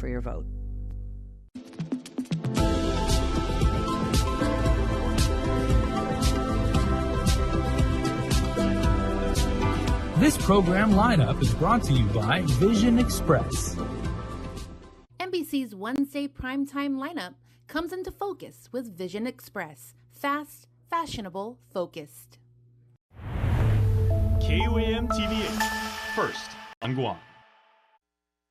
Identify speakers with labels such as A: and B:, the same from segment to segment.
A: for your vote.
B: This program lineup is brought to you by Vision Express.
C: NBC's Wednesday primetime lineup comes into focus with Vision Express. Fast, fashionable, focused.
D: KUAM TV8, first on Guam.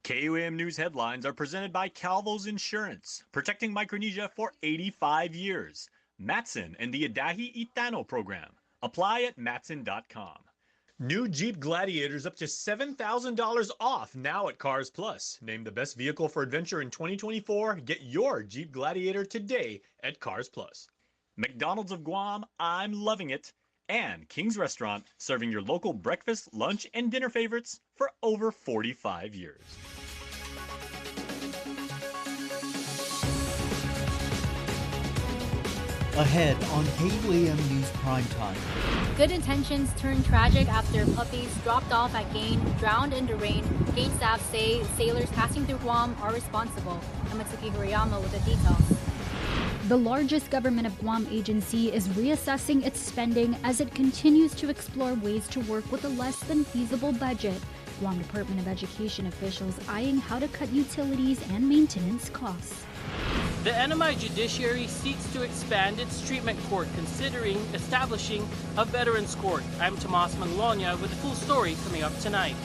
D: KUAM News headlines are presented by Calvo's Insurance, protecting Micronesia for 85 years. Matson and the Adahi Itano program. Apply at matson.com. New Jeep Gladiators up to $7,000 off now at Cars Plus. Named the best vehicle for adventure in 2024. Get your Jeep Gladiator today at Cars Plus. McDonald's of Guam, I'm loving it. And King's Restaurant, serving your local breakfast, lunch, and dinner favorites for over 45 years.
E: Ahead on KUAM News Primetime.
F: Good intentions turned tragic after puppies dropped off at Gain drowned in the rain. Gain staff say sailors passing through Guam are responsible. I'm Matsuki Hirayama with the details.
G: The largest government of Guam agency is reassessing its spending as it continues to explore ways to work with a less than feasible budget. Guam Department of Education officials eyeing how to cut utilities and maintenance costs.
H: The NMI judiciary seeks to expand its treatment court, considering establishing a veterans court. I'm Tomas Manglonia with the full story coming up tonight.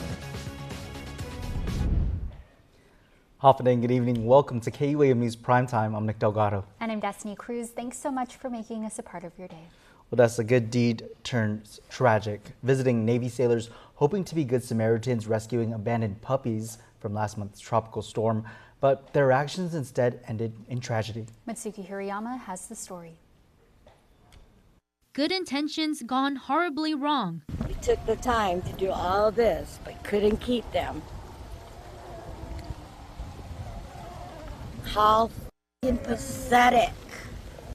I: Hafening, good evening. Welcome to KUAM News Primetime. I'm Nick Delgado.
J: And I'm Destiny Cruz. Thanks so much for making us a part of your day.
I: Well, that's a good deed turns tragic. Visiting Navy sailors hoping to be good Samaritans rescuing abandoned puppies from last month's tropical storm, but their actions instead ended in tragedy.
J: Matsuki Hirayama has the story.
F: Good intentions gone horribly wrong.
K: We took the time to do all this, but couldn't keep them. How f***ing pathetic.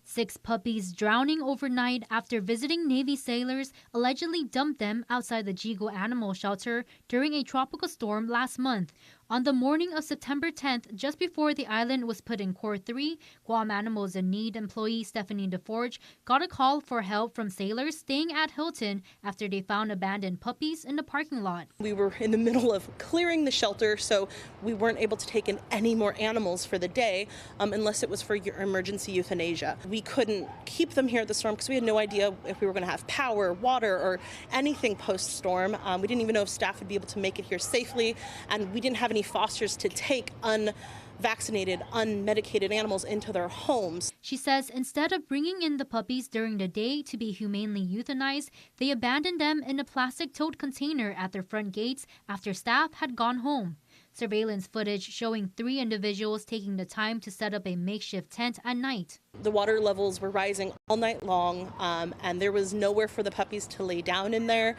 F: 6 puppies drowning overnight after visiting Navy sailors allegedly dumped them outside the Jigo Animal Shelter during a tropical storm last month. On the morning of September 10th, just before the island was put in Core 3, Guam Animals in Need employee Stephanie DeForge got a call for help from sailors staying at Hilton after they found abandoned puppies in the parking lot.
L: We were in the middle of clearing the shelter, so we weren't able to take in any more animals for the day unless it was for your emergency euthanasia. We couldn't keep them here at the storm because we had no idea if we were going to have power, water, or anything post-storm. We didn't even know if staff would be able to make it here safely, and we didn't have any fosters to take unvaccinated, unmedicated animals into their homes.
F: She says instead of bringing in the puppies during the day to be humanely euthanized, they abandoned them in a plastic tote container at their front gates after staff had gone home. Surveillance footage showing 3 individuals taking the time to set up a makeshift tent at night.
L: The water levels were rising all night long, and there was nowhere for the puppies to lay down in there.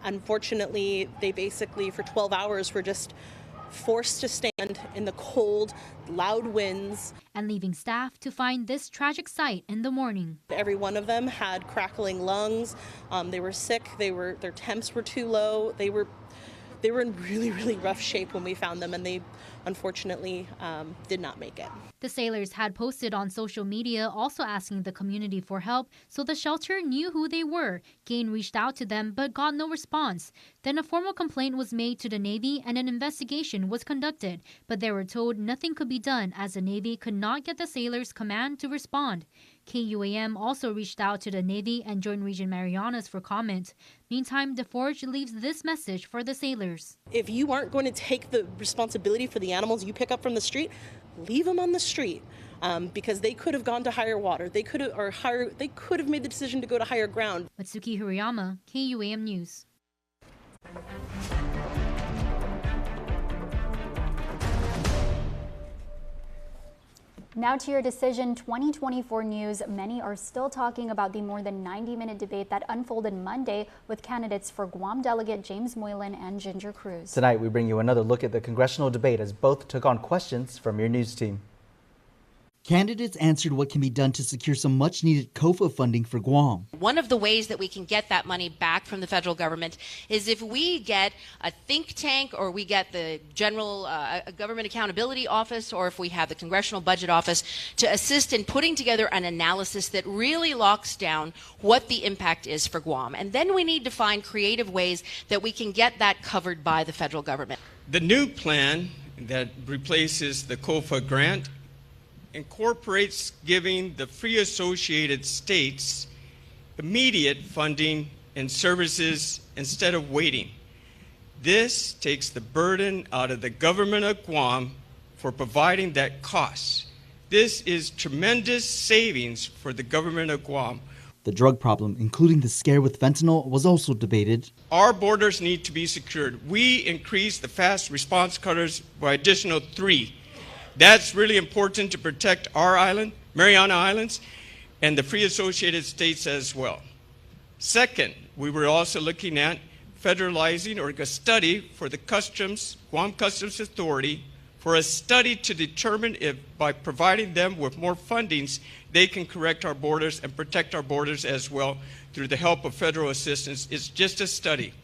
L: Unfortunately, they basically, for 12 hours, were just forced to stand in the cold, loud winds.
F: And leaving staff to find this tragic sight in the morning.
L: Every one of them had crackling lungs. They were sick. Their temps were too low. They were in really, really rough shape when we found them, and they unfortunately did not make it.
F: The sailors had posted on social media also asking the community for help, so the shelter knew who they were. Gain reached out to them but got no response. Then a formal complaint was made to the Navy and an investigation was conducted, but they were told nothing could be done as the Navy could not get the sailors' command to respond. KUAM also reached out to the Navy and Joint Region Marianas for comment. Meantime, DeForge leaves this message for the sailors.
L: If you aren't going to take the responsibility for the animals you pick up from the street, leave them on the street, because they could have gone to higher water. They could have made the decision to go to higher ground.
F: Matsuki Hirayama, KUAM News.
J: Now to your Decision 2024 news. Many are still talking about the more than 90-minute debate that unfolded Monday with candidates for Guam delegate James Moylan and Ginger Cruz.
I: Tonight, we bring you another look at the congressional debate as both took on questions from your news team.
E: Candidates answered what can be done to secure some much-needed COFA funding for Guam.
A: One of the ways that we can get that money back from the federal government is if we get a think tank, or we get the General Government Accountability Office, or if we have the Congressional Budget Office to assist in putting together an analysis that really locks down what the impact is for Guam. And then we need to find creative ways that we can get that covered by the federal government.
M: The new plan that replaces the COFA grant incorporates giving the free associated states immediate funding and services instead of waiting. This takes the burden out of the government of Guam for providing that cost. This is tremendous savings for the government of Guam.
E: The drug problem, including the scare with fentanyl, was also debated.
M: Our borders need to be secured. We increased the fast response cutters by additional 3. That's really important to protect our island, Mariana Islands, and the free associated states as well. Second, we were also looking at federalizing, or a study for the Guam Customs Authority, for a study to determine if by providing them with more fundings, they can correct our borders and protect our borders as well through the help of federal assistance. It's just a study.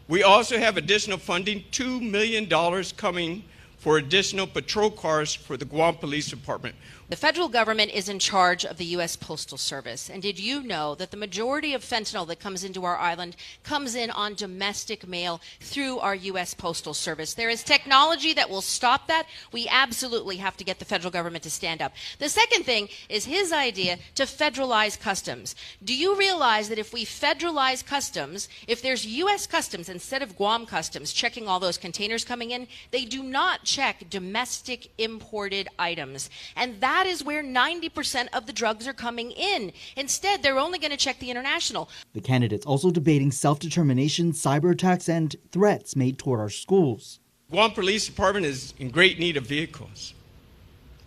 M: We also have additional funding, $2 million coming for additional patrol cars for the Guam Police Department.
A: The federal government is in charge of the U.S. Postal Service. And did you know that the majority of fentanyl that comes into our island comes in on domestic mail through our U.S. Postal Service? There is technology that will stop that. We absolutely have to get the federal government to stand up. The second thing is his idea to federalize customs. Do you realize that if we federalize customs, if there's U.S. customs instead of Guam customs checking all those containers coming in, they do not check domestic imported items. And that is where 90% of the drugs are coming in. Instead, they're only going to check the international.
E: The candidates also debating self-determination, cyber attacks, and threats made toward our schools.
M: Guam Police Department is in great need of vehicles.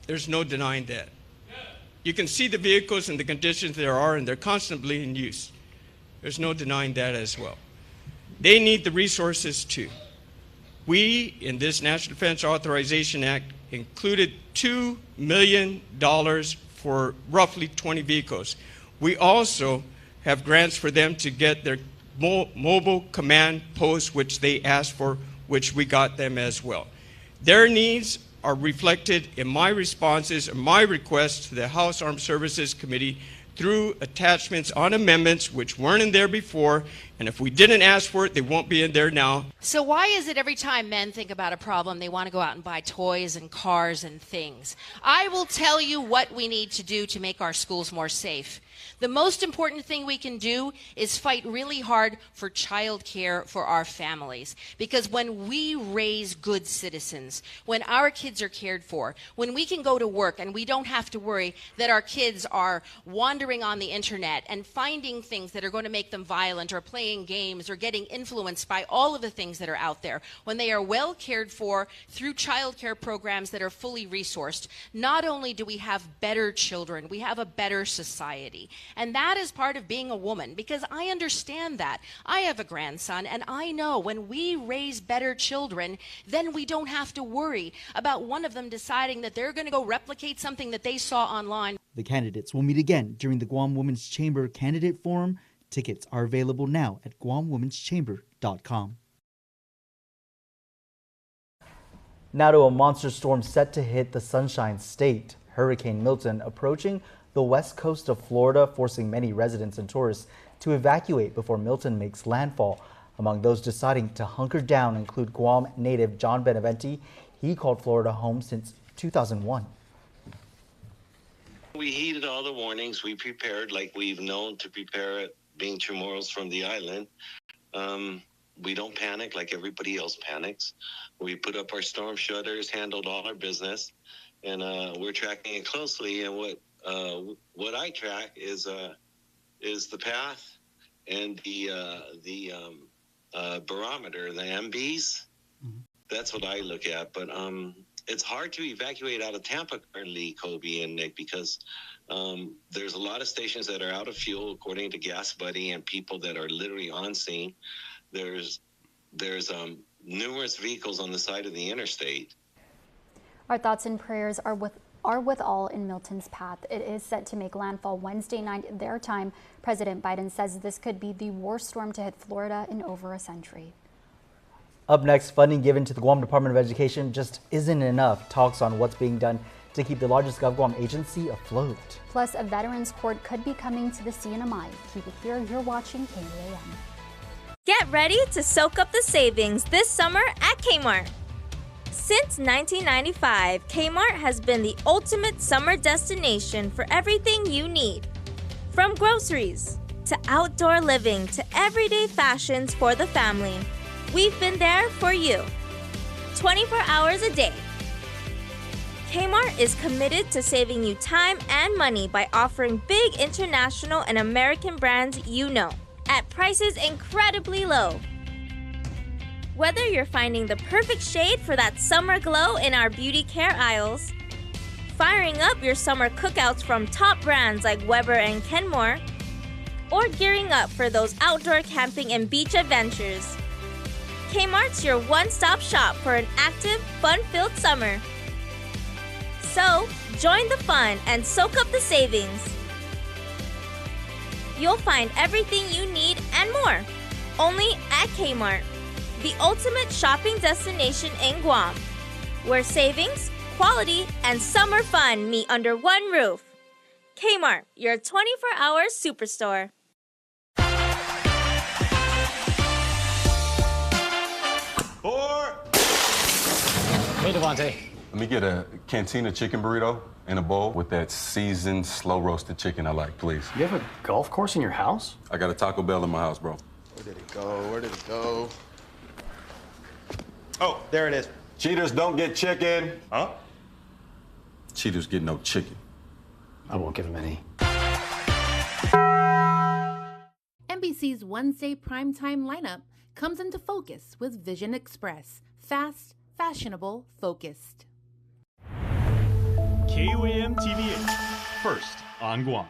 M: There's no denying that. You can see the vehicles and the conditions there are, and they're constantly in use. There's no denying that as well. They need the resources too. We, in this National Defense Authorization Act, included $2 million for roughly 20 vehicles. We also have grants for them to get their mobile command posts, which they asked for, which we got them as well. Their needs are reflected in my responses and my requests to the House Armed Services Committee through attachments on amendments which weren't in there before, and if we didn't ask for it, they won't be in there now.
A: So why is it every time men think about a problem, they want to go out and buy toys and cars and things? I will tell you what we need to do to make our schools more safe. The most important thing we can do is fight really hard for child care for our families. Because when we raise good citizens, when our kids are cared for, when we can go to work and we don't have to worry that our kids are wandering on the internet and finding things that are going to make them violent, or playing games, or getting influenced by all of the things that are out there, when they are well cared for through child care programs that are fully resourced, not only do we have better children, we have a better society. And that is part of being a woman, because I understand that. I have a grandson, and I know when we raise better children, then we don't have to worry about one of them deciding that they're going to go replicate something that they saw online.
E: The candidates will meet again during the Guam Women's Chamber Candidate Forum. Tickets are available now at guamwomenschamber.com.
I: Now to a monster storm set to hit the Sunshine State. Hurricane Milton approaching the west coast of Florida, forcing many residents and tourists to evacuate before Milton makes landfall. Among those deciding to hunker down include Guam native John Beneventi. He called Florida home since 2001.
N: We heeded all the warnings. We prepared like we've known to prepare it, being Chamorros from the island. We don't panic like everybody else panics. We put up our storm shutters, handled all our business, and we're tracking it closely. And what I track is the path and the barometer, the MBs. That's what I look at. But it's hard to evacuate out of Tampa currently, Kobe and Nick, because there's a lot of stations that are out of fuel, according to Gas Buddy, and people that are literally on scene. There's numerous vehicles on the side of the interstate.
J: Our thoughts and prayers are with are with all in Milton's path. It is set to make landfall Wednesday night their time. President Biden says this could be the worst storm to hit Florida in over a century.
I: Up next, funding given to the Guam Department of Education just isn't enough. Talks on what's being done to keep the largest GovGuam agency afloat.
J: Plus, a veterans court could be coming to the CNMI. Keep it here. You're watching KUAM.
O: Get ready to soak up the savings this summer at Kmart. Since 1995, Kmart has been the ultimate summer destination for everything you need. From groceries to outdoor living to everyday fashions for the family, we've been there for you. 24 hours a day. Kmart is committed to saving you time and money by offering big international and American brands you know at prices incredibly low. Whether you're finding the perfect shade for that summer glow in our beauty care aisles, firing up your summer cookouts from top brands like Weber and Kenmore, or gearing up for those outdoor camping and beach adventures, Kmart's your one-stop shop for an active, fun-filled summer. So, join the fun and soak up the savings. You'll find everything you need and more, only at Kmart, the ultimate shopping destination in Guam, where savings, quality, and summer fun meet under one roof. Kmart, your 24-hour superstore.
P: Hey, Devontae.
Q: Let me get a cantina chicken burrito in a bowl with that seasoned, slow-roasted chicken I like, please.
P: You have a golf course in your house?
Q: I got a Taco Bell in my house, bro.
R: Where did it go? Where did it go? Oh, there it is.
Q: Cheaters don't get chicken. Huh? Cheaters get no chicken.
P: I won't give him any.
C: NBC's Wednesday primetime lineup comes into focus with Vision Express. Fast, fashionable, focused.
D: KUAM TV8, first on Guam.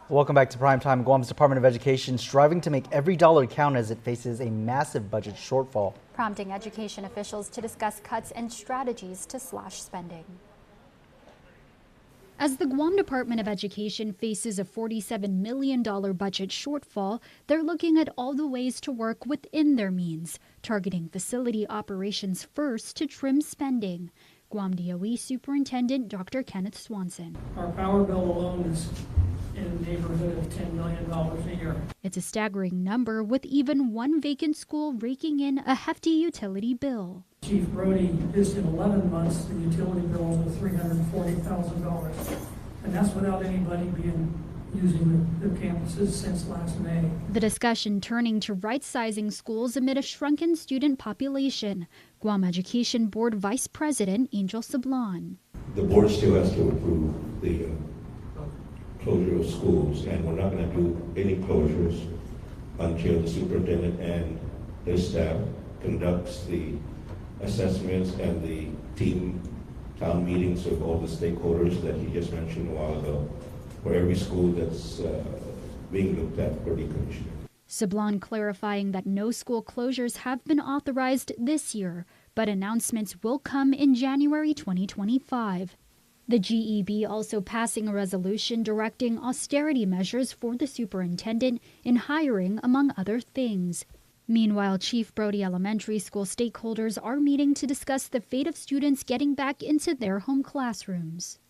I: Welcome back to Primetime. Guam's Department of Education striving to make every dollar count as it faces a massive budget shortfall,
J: Prompting education officials to discuss cuts and strategies to slash spending.
G: As the Guam Department of Education faces a $47 million budget shortfall, they're looking at all the ways to work within their means, targeting facility operations first to trim spending. Guam DOE Superintendent Dr. Kenneth Swanson.
S: Our power bill alone is in the neighborhood of $10 million a year.
G: It's a staggering number, with even one vacant school raking in a hefty utility bill.
S: Chief Brody is in 11 months the utility bill of $340,000, and that's without anybody using the campuses since last May.
G: The discussion turning to right-sizing schools amid a shrunken student population. Guam Education Board Vice President Angel Sablan.
T: The board still has to approve the closure of schools, and we're not going to do any closures until the superintendent and his staff conducts the assessments and the town meetings of all the stakeholders that he just mentioned a while ago, for every school that's being looked at for decommissioning.
G: Sablan clarifying that no school closures have been authorized this year, but announcements will come in January 2025. The GEB also passing a resolution directing austerity measures for the superintendent in hiring, among other things. Meanwhile, Chief Brody Elementary School stakeholders are meeting to discuss the fate of students getting back into their home classrooms.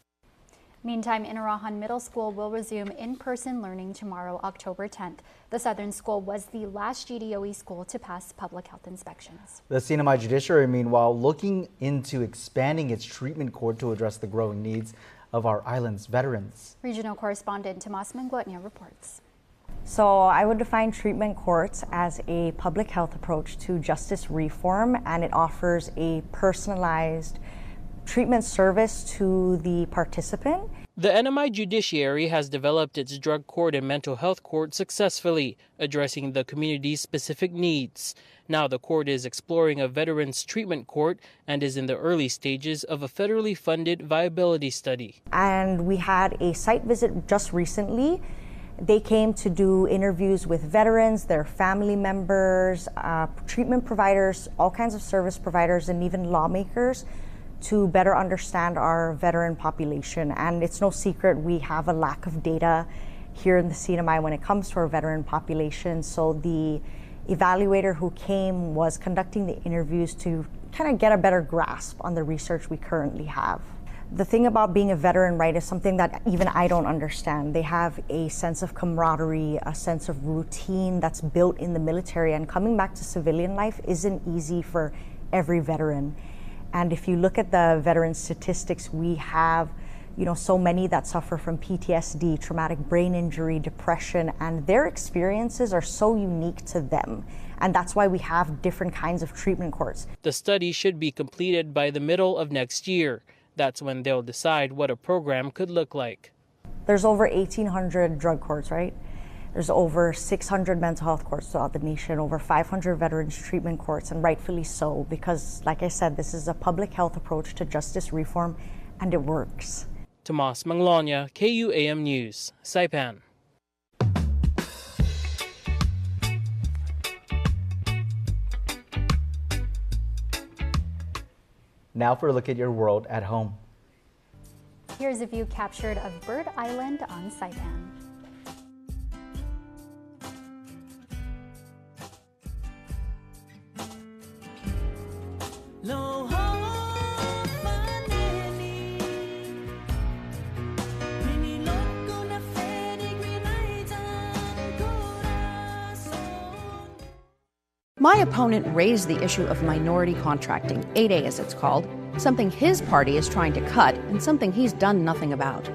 J: Meantime, Inarahan Middle School will resume in-person learning tomorrow, October 10th. The Southern School was the last GDOE school to pass public health inspections.
I: The CNMI Judiciary, meanwhile, looking into expanding its treatment court to address the growing needs of our island's veterans.
J: Regional correspondent Tomas Manguetnia reports.
U: So I would define treatment courts as a public health approach to justice reform, and it offers a personalized treatment service to the participant.
H: The NMI Judiciary has developed its drug court and mental health court successfully, addressing the community's specific needs. Now the court is exploring a veterans treatment court and is in the early stages of a federally funded viability study.
U: And we had a site visit just recently, They came to do interviews with veterans, their family members, treatment providers, all kinds of service providers, and even lawmakers to better understand our veteran population. And it's no secret we have a lack of data here in the CNMI when it comes to our veteran population. So the evaluator who came was conducting the interviews to kind of get a better grasp on the research we currently have. The thing about being a veteran, right, is something that even I don't understand. They have a sense of camaraderie, a sense of routine that's built in the military, and coming back to civilian life isn't easy for every veteran. And if you look at the veteran statistics, we have, so many that suffer from PTSD, traumatic brain injury, depression, and their experiences are so unique to them. And that's why we have different kinds of treatment courts.
H: The study should be completed by the middle of next year. That's when they'll decide what a program could look like.
U: There's over 1,800 drug courts, right? There's over 600 mental health courts throughout the nation, over 500 veterans treatment courts, and rightfully so, because like I said, this is a public health approach to justice reform, and it works.
H: Tomas Manglonia, KUAM News, Saipan.
I: Now for a look at your world at home.
J: Here's a view captured of Bird Island on Saipan.
B: My opponent raised the issue of minority contracting, 8A as it's called, something his party is trying to cut and something he's done nothing about.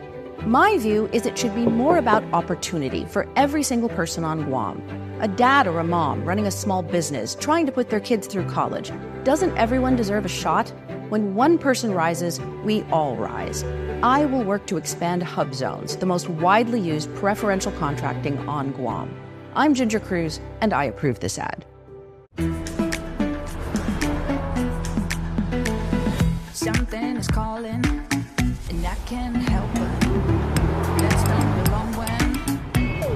B: My view is it should be more about opportunity for every single person on Guam. A dad or a mom running a small business, trying to put their kids through college. Doesn't everyone deserve a shot? When one person rises, we all rise. I will work to expand hub zones, the most widely used preferential contracting on Guam. I'm Ginger Cruz, and I approve this ad.
V: Something is calling, and I can't help it. That's not belong when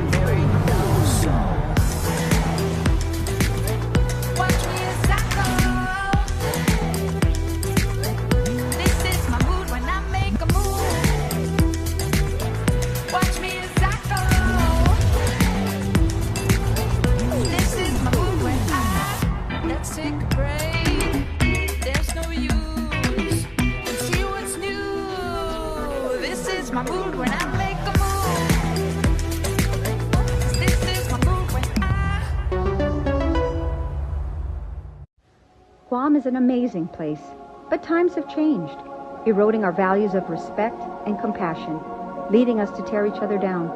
V: there ain't no soul. Watch me as I go. This is my mood when I make a move. Watch me as I go. This is my mood when let's take a break. There's no use. My mood when I make a move. This is my mood when
W: Guam is an amazing place, but times have changed, eroding our values of respect and compassion, leading us to tear each other down.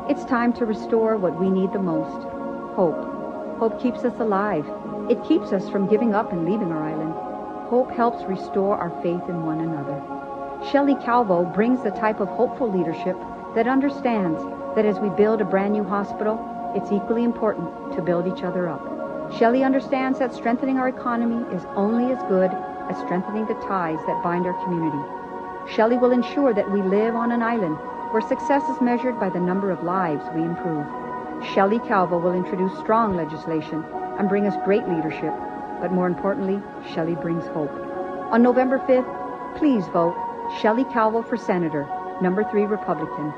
W: It's time to restore what we need the most, hope. Hope keeps us alive. It keeps us from giving up and leaving our island. Hope helps restore our faith in one another. Shelley Calvo brings the type of hopeful leadership that understands that as we build a brand new hospital, it's equally important to build each other up. Shelley understands that strengthening our economy is only as good as strengthening the ties that bind our community. Shelley will ensure that we live on an island where success is measured by the number of lives we improve. Shelley Calvo will introduce strong legislation and bring us great leadership, but more importantly, Shelley brings hope. On November 5th, please vote Shelley Calvo for Senator, number 3 Republican.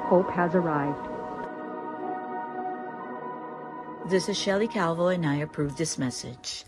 W: Hope has arrived.
X: This is Shelley Calvo, and I approve this message.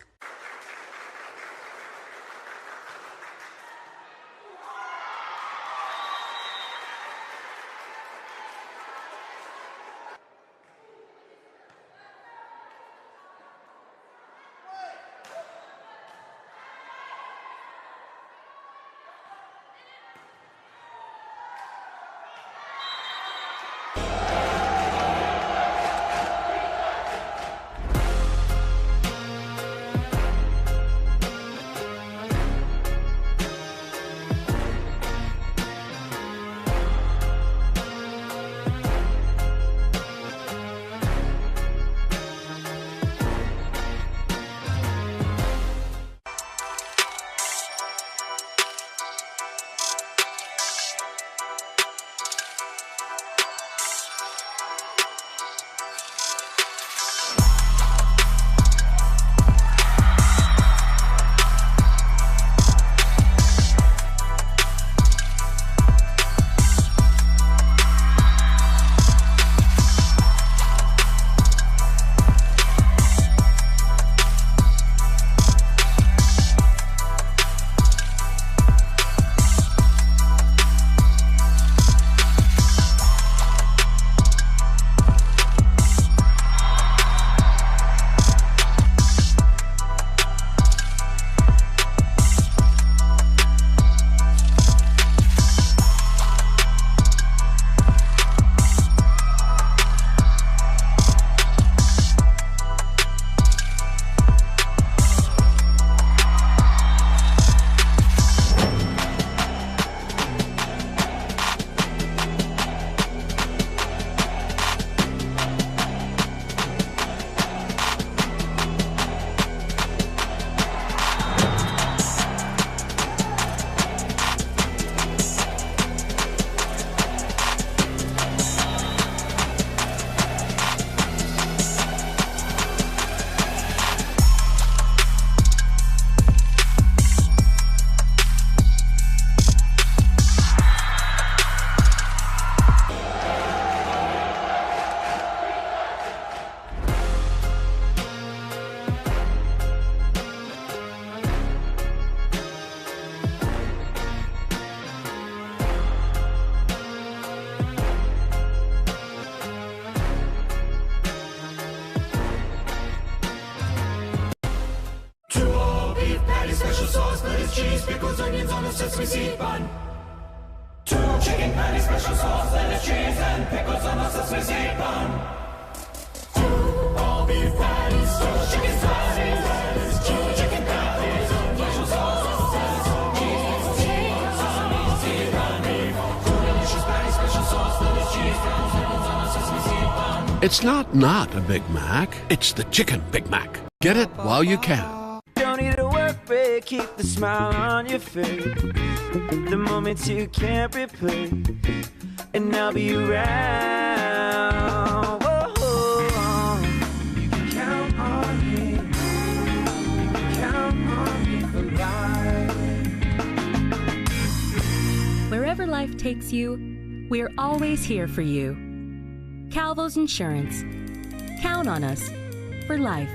V: cheese, pickles, onions on a sesame seed bun. 2 chicken patties, special sauce, lettuce, cheese, and pickles on a sesame seed bun. 2 all beef patties, 2 chicken patties, 2 chicken patties, special sauce, lettuce, cheese, pickles, sesame seed bun. 2 delicious patties, special sauce, lettuce, cheese, pickles, onions on a sesame seed bun.
F: It's not a Big Mac. It's the Chicken Big Mac. Get it while you can.
K: Don't need a work break, keep the smile on your face. The moments you can't replay, and I'll be around. Whoa. You can count on me. You can count on me for life.
L: Wherever life takes you, we're always here for you. Calvo's Insurance. Count on us for life.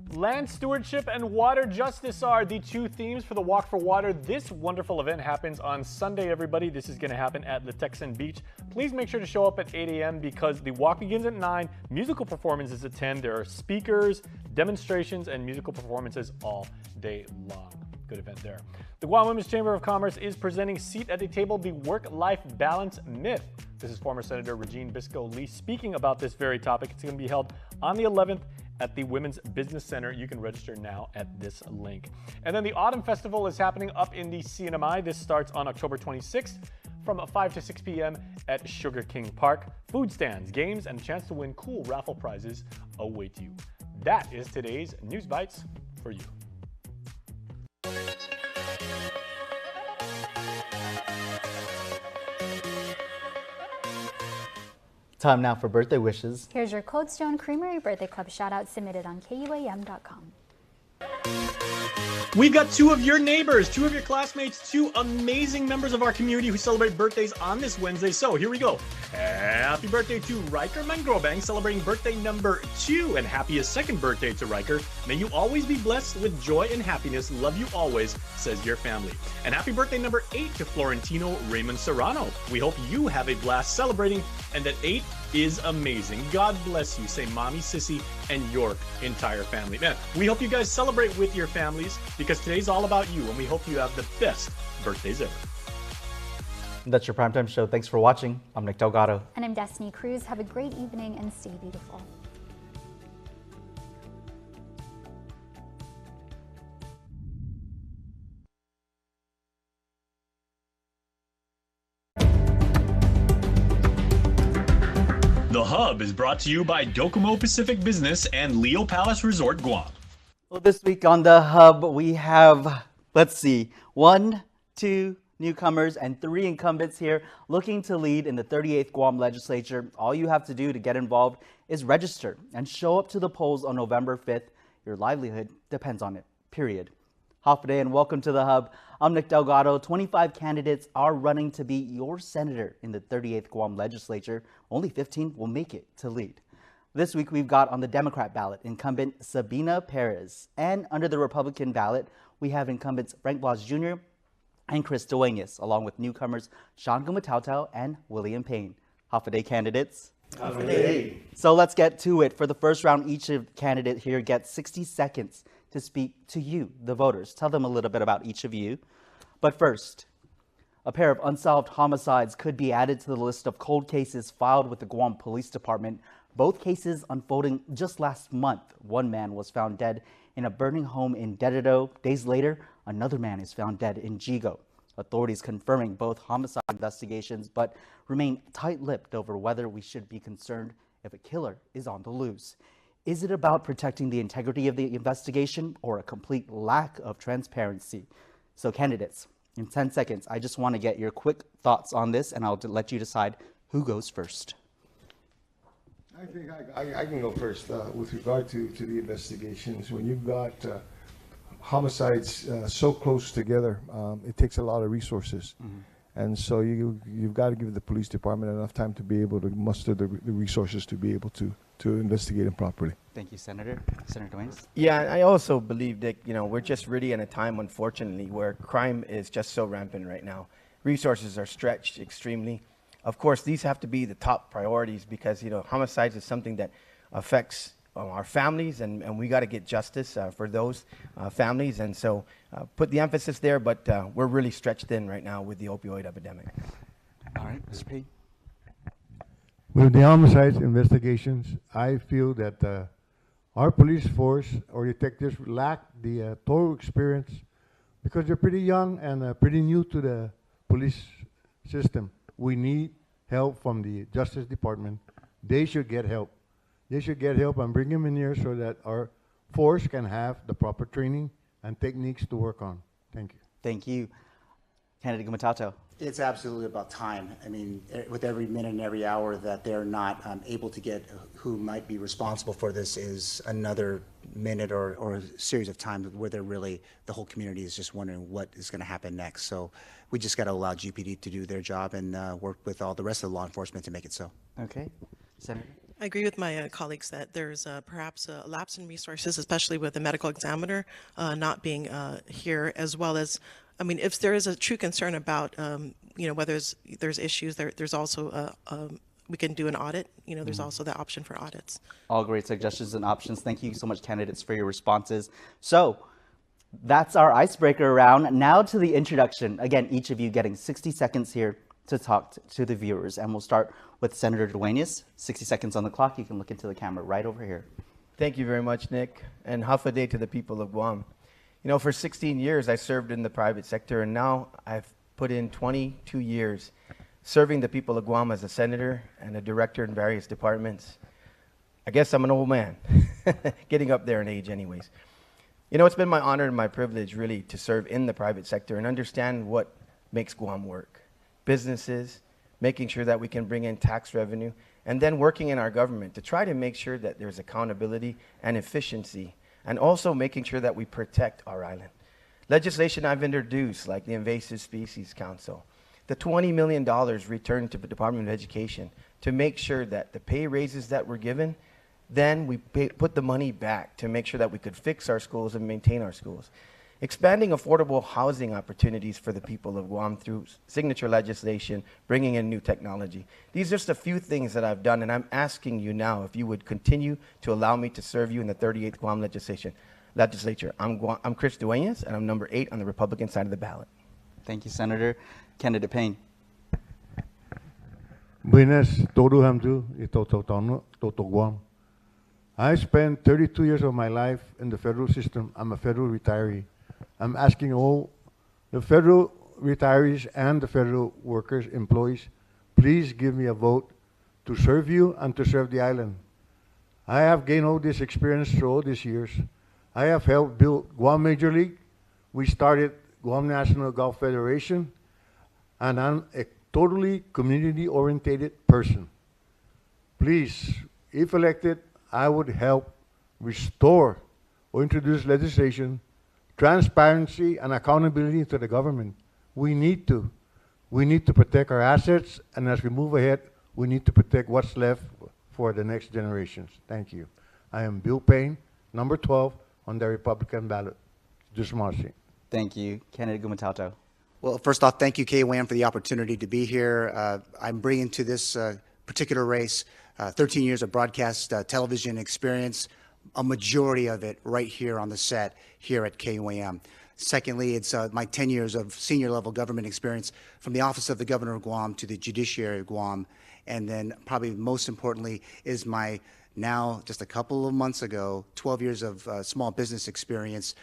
D: Land stewardship and water justice are the two themes for the Walk for Water. This wonderful event happens on Sunday, everybody. This is going to happen at the Texan Beach. Please make sure to show up at 8 a.m. because the walk begins at 9. Musical performances at 10. There are speakers, demonstrations, and musical performances all day long. Good event there. The Guam Women's Chamber of Commerce is presenting Seat at the Table, the Work-Life Balance Myth. This is former Senator Regine Biscoe-Lee speaking about this very topic. It's going to be held on the 11th at the Women's Business Center. You can register now at this link. And then the Autumn Festival is happening up in the CNMI. This starts on October 26th from 5 to 6 p.m. at Sugar King Park. Food stands, games, and a chance to win cool raffle prizes await you. That is today's News Bites for you.
I: Time now for birthday wishes.
J: Here's your Cold Stone Creamery Birthday Club shout out submitted on KUAM.com.
D: We've got 2 of your neighbors, 2 of your classmates, 2 amazing members of our community who celebrate birthdays on this Wednesday. So here we go. Happy birthday to Riker Mangrobang, celebrating birthday number 2. And happiest second birthday to Riker. May you always be blessed with joy and happiness. Love you always, says your family. And happy birthday number 8 to Florentino Raymond Serrano. We hope you have a blast celebrating and that 8 is amazing. God bless you, say Mommy, Sissy, and your entire family. Man, we hope you guys celebrate with your families because today's all about you, and we hope you have the best birthdays ever.
I: That's your primetime show. Thanks for watching. I'm Nick Delgado.
J: And I'm Destiny Cruz. Have a great evening and stay beautiful.
D: The Hub is brought to you by Docomo Pacific Business and Leo Palace Resort, Guam.
I: Well, this week on The Hub, we have, let's see, 1, 2 newcomers and 3 incumbents here looking to lead in the 38th Guam Legislature. All you have to do to get involved is register and show up to the polls on November 5th. Your livelihood depends on it, period. Hafa and welcome to The Hub. I'm Nick Delgado. 25 candidates are running to be your senator in the 38th Guam Legislature. Only 15 will make it to lead. This week we've got on the Democrat ballot incumbent Sabina Perez. And under the Republican ballot, we have incumbents Frank Blas Jr. and Chris Duenas, along with newcomers Sean Gumatautau and William Payne. Hafa Day candidates.
R: Hafa Day.
I: So let's get to it. For the first round, each candidate here gets 60 seconds to speak to you, the voters. Tell them a little bit about each of you. But first, a pair of unsolved homicides could be added to the list of cold cases filed with the Guam Police Department. Both cases unfolding just last month. One man was found dead in a burning home in Dededo. Days later, another man is found dead in Jigo. Authorities confirming both homicide investigations, but remain tight-lipped over whether we should be concerned if a killer is on the loose. Is it about protecting the integrity of the investigation or a complete lack of transparency? So candidates, in 10 seconds, I just want to get your quick thoughts on this and I'll let you decide who goes first.
A: I think I can go first with regard to the investigations. When you've got homicides so close together, it takes a lot of resources. And so you've got to give the police department enough time to be able to muster the resources to be able to investigate them properly.
I: Thank you, Senator. Senator Duenas?
E: Yeah, I also believe that, we're just really in a time, unfortunately, where crime is just so rampant right now. Resources are stretched extremely. Of course, these have to be the top priorities because, homicides is something that affects our families, and we got to get justice for those families. And so put the emphasis there, but we're really stretched thin right now with the opioid epidemic.
I: All right, Mr. P.
A: With the homicides investigations, I feel that our police force or detectives lack the total experience because they're pretty young and pretty new to the police system. We need help from the Justice Department. They should get help. They should get help and bring them in here so that our force can have the proper training and techniques to work on. Thank you.
I: Thank you. Candidate Gumatato.
M: It's absolutely about time. I mean, with every minute and every hour that they're not able to get who might be responsible for this is another minute or a series of times where they're really, the whole community is just wondering what is going to happen next. So we just got to allow GPD to do their job and work with all the rest of the law enforcement to make it so.
I: Okay. Senator?
N: I agree with my colleagues that there's perhaps a lapse in resources, especially with the medical examiner not being here, as well as, I mean, if there is a true concern about, whether there's issues, there's also, we can do an audit. There's also the option for audits.
I: All great suggestions and options. Thank you so much, candidates, for your responses. So that's our icebreaker round. Now to the introduction. Again, each of you getting 60 seconds here to talk to the viewers. And we'll start with Senator Duenas. 60 seconds on the clock. You can look into the camera right over here.
E: Thank you very much, Nick. And Hafa Day to the people of Guam. For 16 years, I served in the private sector, and now I've put in 22 years serving the people of Guam as a senator and a director in various departments. I guess I'm an old man, getting up there in age anyways. It's been my honor and my privilege really to serve in the private sector and understand what makes Guam work. Businesses, making sure that we can bring in tax revenue, and then working in our government to try to make sure that there's accountability and efficiency, and also making sure that we protect our island. Legislation I've introduced, like the Invasive Species Council, the $20 million returned to the Department of Education to make sure that the pay raises that were given, then we put the money back to make sure that we could fix our schools and maintain our schools. Expanding affordable housing opportunities for the people of Guam through signature legislation, bringing in new technology. These are just a few things that I've done, and I'm asking you now if you would continue to allow me to serve you in the 38th Guam legislature. I'm Chris Duenas, and I'm number 8 on the Republican side of the ballot.
I: Thank you, Senator. Candidate Payne.
A: Buenas, todo hamdu, toto Guam. I spent 32 years of my life in the federal system. I'm a federal retiree. I'm asking all the federal retirees and the federal workers, employees, please give me a vote to serve you and to serve the island. I have gained all this experience through all these years. I have helped build Guam Major League. We started Guam National Golf Federation, and I'm a totally community-oriented person. Please, if elected, I would help restore or introduce legislation, transparency, and accountability to the government. We need to protect our assets, and as we move ahead, we need to protect what's left for the next generations. Thank you. I am Bill Payne, number 12 on the Republican ballot. Dismarcy.
I: Thank you. Candidate Gumatato.
M: Well, first off, thank you, KUAM, for the opportunity to be here. I'm bringing to this particular race 13 years of broadcast television experience, a majority of it right here on the set here at KUAM. Secondly, it's my 10 years of senior level government experience from the Office of the Governor of Guam to the Judiciary of Guam. And then probably most importantly is my now just a couple of months ago, 12 years of small business experience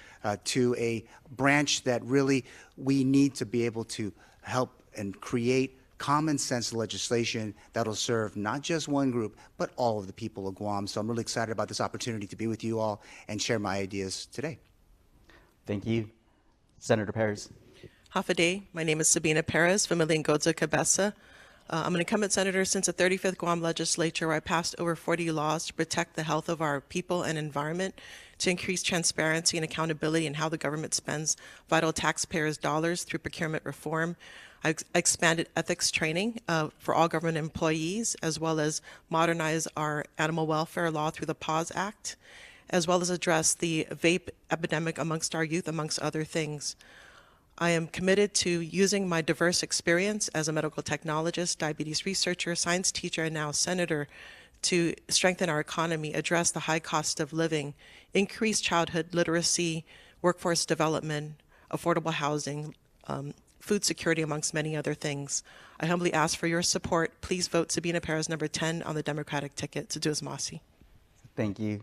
M: to a branch that really we need to be able to help and create common sense legislation that'll serve not just one group, but all of the people of Guam. So I'm really excited about this opportunity to be with you all and share my ideas today.
I: Thank you. Senator Perez.
N: Hafa Day. My name is Sabina Perez from Malingoza Cabeza. I'm an incumbent senator since the 35th Guam legislature, where I passed over 40 laws to protect the health of our people and environment, to increase transparency and accountability in how the government spends vital taxpayers' dollars through procurement reform. I expanded ethics training for all government employees, as well as modernize our animal welfare law through the PAWS Act, as well as address the vape epidemic amongst our youth, amongst other things. I am committed to using my diverse experience as a medical technologist, diabetes researcher, science teacher, and now senator to strengthen our economy, address the high cost of living, increase childhood literacy, workforce development, affordable housing, food security, amongst many other things. I humbly ask for your support. Please vote Sabina Perez number 10 on the Democratic ticket to Duasmasi.
I: Thank you.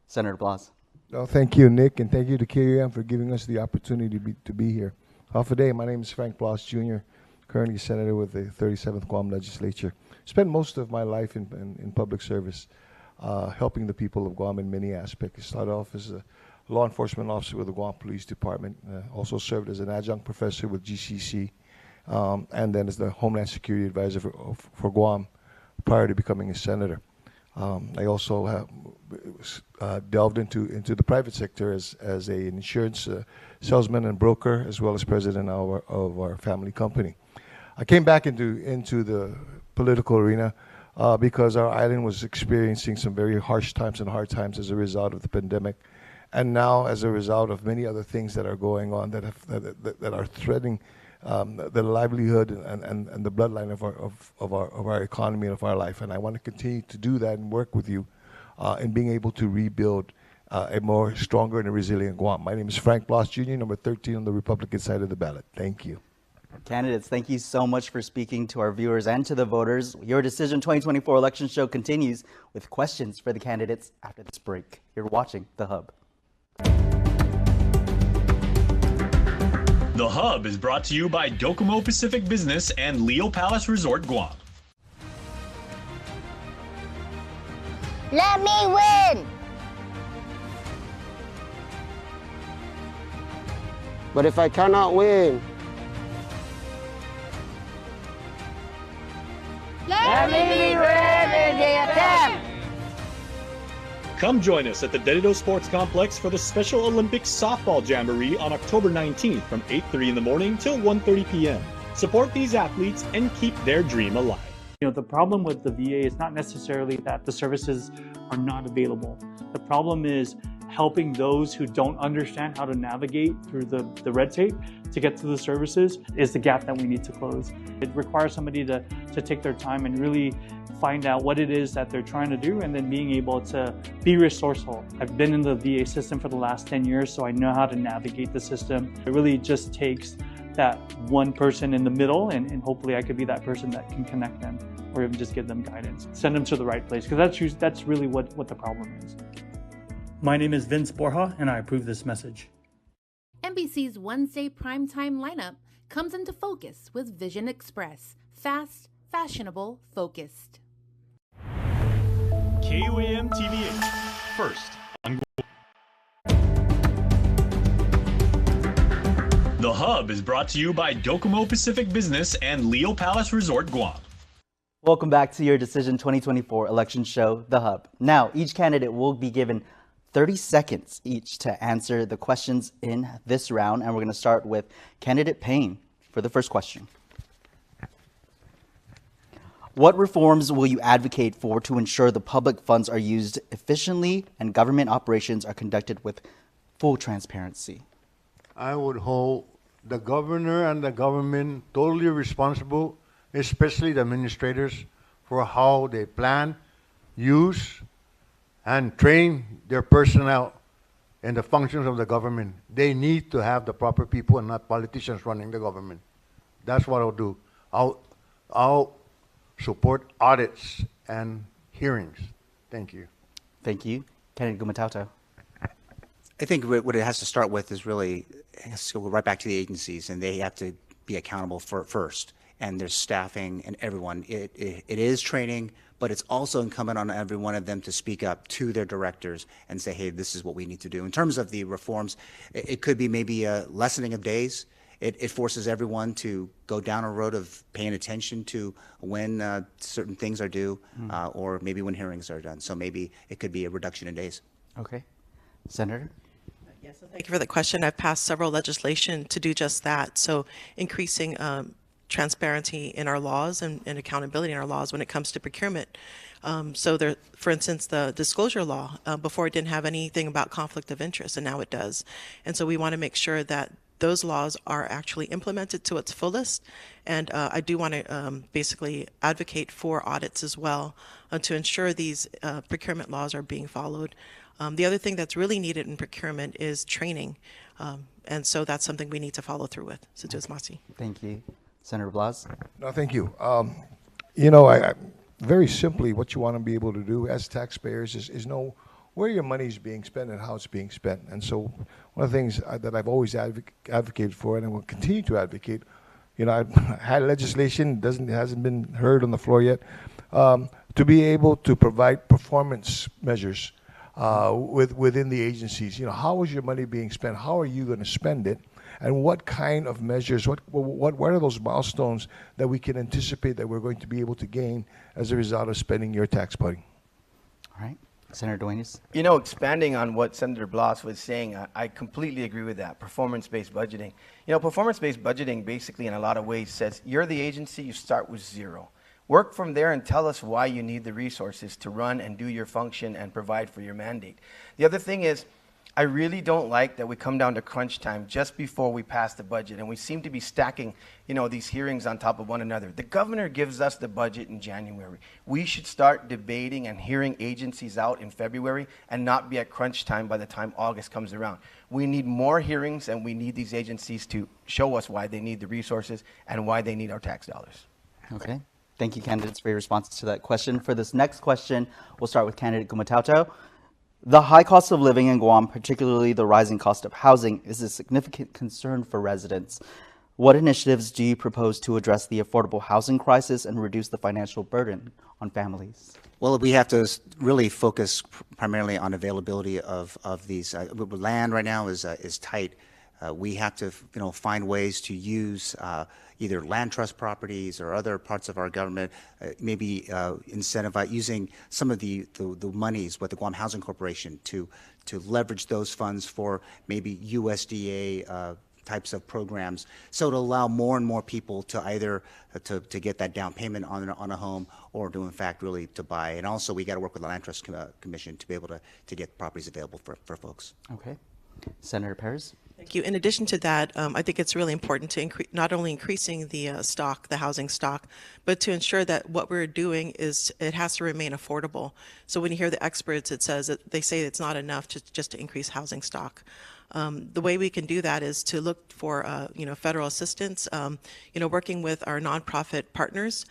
I: Senator Blas.
C: Well, thank you, Nick, and thank you to KUAM for giving us the opportunity to be here. Half a day. My name is Frank Blas Jr., currently senator with the 37th Guam legislature. Spent most of my life in public service, helping the people of Guam in many aspects. Started off as a law enforcement officer with the Guam Police Department, also served as an adjunct professor with GCC, and then as the Homeland Security Advisor for Guam prior to becoming a senator. I also have delved into the private sector as an insurance salesman and broker, as well as president of our family company. I came back into the political arena because our island was experiencing some very harsh times and hard times as a result of the pandemic, and now as a result of many other things that are going on that are threatening the livelihood and the bloodline of our economy and of our life. And I want to continue to do that and work with you in being able to rebuild a more stronger and a resilient Guam. My name is Frank Blas Jr., number 13 on the Republican side of the ballot. Thank you.
I: Candidates, thank you so much for speaking to our viewers and to the voters. Your Decision 2024 election show continues with questions for the candidates after this break. You're watching The Hub.
D: The Hub is brought to you by Docomo Pacific Business and Leo Palace Resort Guam.
O: Let me win!
P: But if I cannot win,
O: let me be ready in the attempt!
D: Come join us at the Dedido Sports Complex for the Special Olympics Softball Jamboree on October 19th from 8:30 in the morning till 1:30 p.m. Support these athletes and keep their dream alive.
Q: The problem with the VA is not necessarily that the services are not available. The problem is helping those who don't understand how to navigate through the red tape to get to the services is the gap that we need to close. It requires somebody to take their time and really find out what it is that they're trying to do, and then being able to be resourceful. I've been in the VA system for the last 10 years, so I know how to navigate the system. It really just takes that one person in the middle, and hopefully I could be that person that can connect them, or even just give them guidance, send them to the right place, because that's really what the problem is. My name is Vince Borja, and I approve this message.
Y: NBC's Wednesday primetime lineup comes into focus with Vision Express. Fast, fashionable, focused.
D: KUAM TV8, first on The Hub is brought to you by Docomo Pacific Business and Leo Palace Resort Guam.
I: Welcome back to your Decision 2024 election show, The Hub. Now, each candidate will be given 30 seconds each to answer the questions in this round, and we're going to start with candidate Payne for the first question. What reforms will you advocate for to ensure the public funds are used efficiently and government operations are conducted with full transparency?
A: I would hold the governor and the government totally responsible, especially the administrators, for how they plan, use, and train their personnel in the functions of the government. They need to have the proper people and not politicians running the government. That's what I'll do. I'll support audits and hearings. Thank you.
I: Thank you. Candidate Gumatauto.
M: I think what it has to start with is really, it has to go right back to the agencies, and they have to be accountable for first. And there's staffing and everyone. It is training, but it's also incumbent on every one of them to speak up to their directors and say, hey, this is what we need to do. In terms of the reforms, it could be maybe a lessening of days. it forces everyone to go down a road of paying attention to when certain things are due, or maybe when hearings are done. So maybe it could be a reduction in days.
I: Okay. Senator?
N: Yes, thank you for the question. I've passed several legislation to do just that. So increasing transparency in our laws and accountability in our laws when it comes to procurement. So there, for instance, the disclosure law, before it didn't have anything about conflict of interest, and now it does. And so we want to make sure that those laws are actually implemented to its fullest. And I do want to basically advocate for audits as well to ensure these procurement laws are being followed. The other thing that's really needed in procurement is training. And so that's something we need to follow through with. So, Masi.
I: Thank you. Senator Blas?
C: No, thank you. You know, I very simply, what you want to be able to do as taxpayers is know where your money is being spent and how it's being spent. And so one of the things that I've always advocated for, and I will continue to advocate, you know, I've had legislation, hasn't been heard on the floor yet, to be able to provide performance measures within the agencies. You know, how is your money being spent? How are you going to spend it? And what kind of measures, what are those milestones that we can anticipate that we're going to be able to gain as a result of spending your tax money?
I: All right. Senator Duenas?
E: You know, expanding on what Senator Blas was saying, I completely agree with that. Performance-based budgeting. You know, performance-based budgeting basically in a lot of ways says you're the agency, you start with zero. Work from there and tell us why you need the resources to run and do your function and provide for your mandate. The other thing is, I really don't like that we come down to crunch time just before we pass the budget, and we seem to be stacking, you know, these hearings on top of one another. The governor gives us the budget in January. We should start debating and hearing agencies out in February and not be at crunch time by the time August comes around. We need more hearings, and we need these agencies to show us why they need the resources and why they need our tax dollars.
I: Okay. Thank you, candidates, for your responses to that question. For this next question, we'll start with candidate Gumatauto. The high cost of living in Guam, particularly the rising cost of housing, is a significant concern for residents. What initiatives do you propose to address the affordable housing crisis and reduce the financial burden on families?
M: Well, we have to really focus primarily on availability of these. Land right now is tight. We have to, you know, find ways to use either land trust properties or other parts of our government, maybe incentivize using some of the monies with the Guam Housing Corporation to leverage those funds for maybe USDA types of programs, so to allow more and more people to either to get that down payment on a home, or to in fact really to buy. And also we got to work with the Land Trust Commission to be able to get properties available for folks.
I: Okay. Senator Perez?
N: Thank you. In addition to that, I think it's really important to not only increasing the stock, the housing stock, but to ensure that what we're doing is it has to remain affordable. So when you hear the experts, it says that they say it's not enough just to increase housing stock. The way we can do that is to look for, federal assistance, working with our nonprofit partners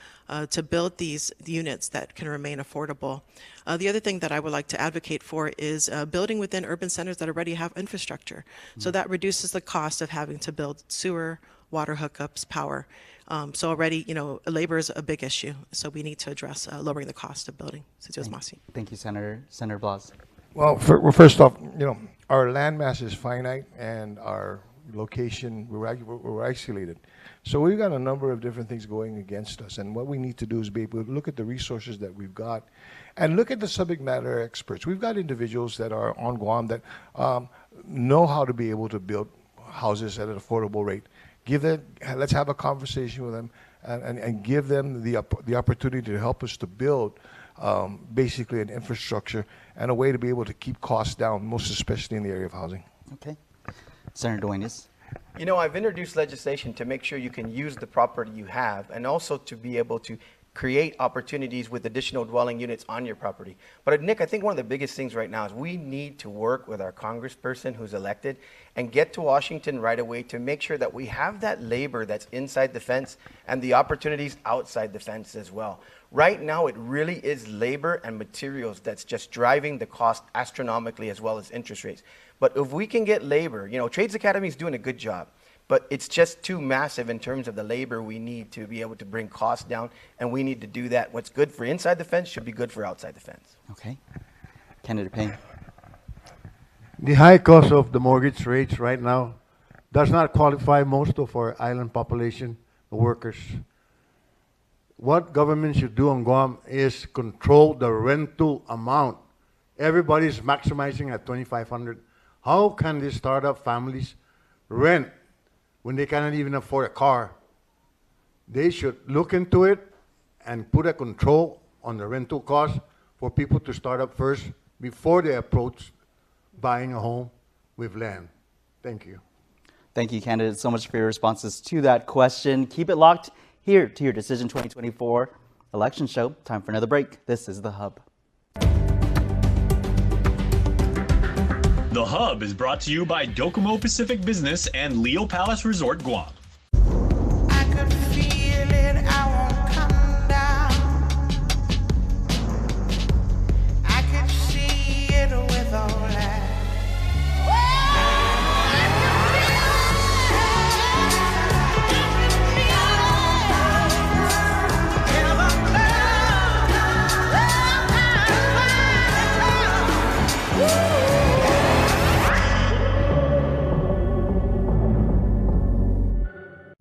N: to build these units that can remain affordable. The other thing that I would like to advocate for is building within urban centers that already have infrastructure. So that reduces the cost of having to build sewer, water hookups, power. So already, labor is a big issue. So we need to address lowering the cost of building.
I: Thank you, Senator. Senator Blas.
C: Well, first off, our land mass is finite, and our location, we're isolated. So we've got a number of different things going against us. And what we need to do is be able to look at the resources that we've got and look at the subject matter experts. We've got individuals that are on Guam that know how to be able to build houses at an affordable rate. Let's have a conversation with them and give them the opportunity to help us to build basically an infrastructure and a way to be able to keep costs down, most especially in the area of housing.
I: Okay. Senator Duenas.
E: I've introduced legislation to make sure you can use the property you have, and also to be able to create opportunities with additional dwelling units on your property. But Nick, I think one of the biggest things right now is we need to work with our congressperson who's elected and get to Washington right away to make sure that we have that labor that's inside the fence and the opportunities outside the fence as well. Right now, it really is labor and materials that's just driving the cost astronomically, as well as interest rates. But if we can get labor, Trades Academy is doing a good job, but it's just too massive in terms of the labor we need to be able to bring costs down, and we need to do that. What's good for inside the fence should be good for outside the fence.
I: Okay. Candidate Payne.
A: The high cost of the mortgage rates right now does not qualify most of our island population, the workers. What government should do on Guam is control the rental amount. Everybody's maximizing at 2,500. How can these startup families rent when they cannot even afford a car? They should look into it and put a control on the rental cost for people to start up first before they approach buying a home with land. Thank you.
I: Thank you, candidates, so much for your responses to that question. Keep it locked here to your Decision 2024 election show. Time for another break. This is The Hub.
D: The Hub is brought to you by Docomo Pacific Business and Leo Palace Resort Guam.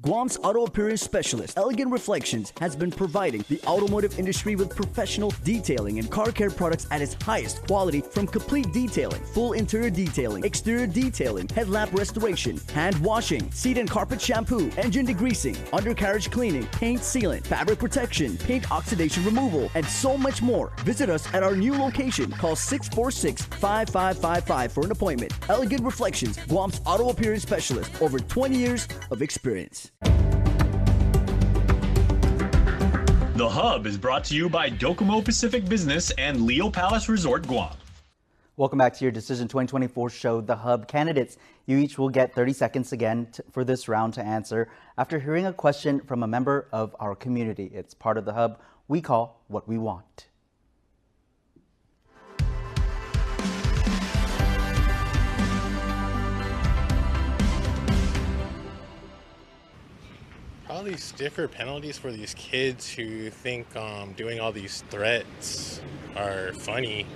G: Guam's auto appearance specialist, Elegant Reflections, has been providing the automotive industry with professional detailing and car care products at its highest quality, from complete detailing, full interior detailing, exterior detailing, headlamp restoration, hand washing, seat and carpet shampoo, engine degreasing, undercarriage cleaning, paint sealant, fabric protection, paint oxidation removal, and so much more. Visit us at our new location. Call 646-5555 for an appointment. Elegant Reflections, Guam's auto appearance specialist, over 20 years of experience.
D: The Hub is brought to you by Docomo Pacific Business and Leo Palace Resort Guam.
I: Welcome back to your Decision 2024 show, The Hub. Candidates, you each will get 30 seconds again for this round to answer after hearing a question from a member of our community. It's part of The Hub we call What We Want.
H: Probably stiffer penalties for these kids who think doing all these threats are funny.